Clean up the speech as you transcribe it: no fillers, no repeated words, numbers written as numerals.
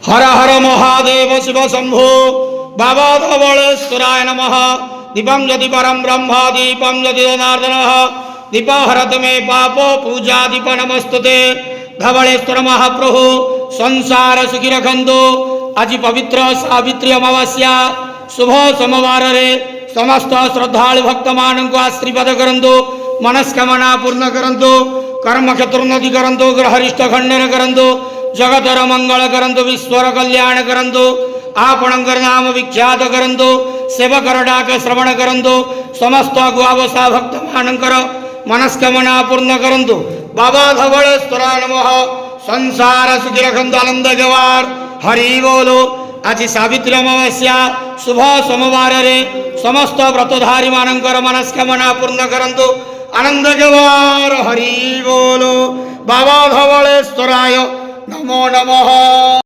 हर हर महादेव शिव शंभो बाबा धवलेश्वराय नमः। दीपं यदि परम ब्रह्म दीपं यदि जनार्दन दीप हरत मे पापो पूजा दीप नमस्तुते। धवलेश्वर महाप्रभु संसार सुखी रखंतु। आज पवित्र सावित्री अमावास्या शुभ सोमवार रे समस्त श्रद्धालु भक्त मान को आशीर्वाद करंतु। मनस्कामना पूर्ण करंतु। कर्म क्षेत्रोन्नति करंतु। ग्रहरिष्ठ खंडन करंतु। जगतर मंगल करंतु। विश्वर कल्याण करंतु। आपणकर नाम विख्यात करंतु। सेवकर डाक श्रवण करंतु। समस्त गुआवसा भक्त मानकर मनस्कामना पूर्ण करंतु। बाबा धवलेश्वराय नमः। संसार सुखी रखंतु। आनंद जवार हरि बोलो। आज सावित्री अमावास्या शुभ सोमवार रे समस्त व्रतधारी मानकर मनस्कामना पूर्ण करंतु। आनंद जवार हरि बोलो। बाबा धवलेश्वराय नमो नमः।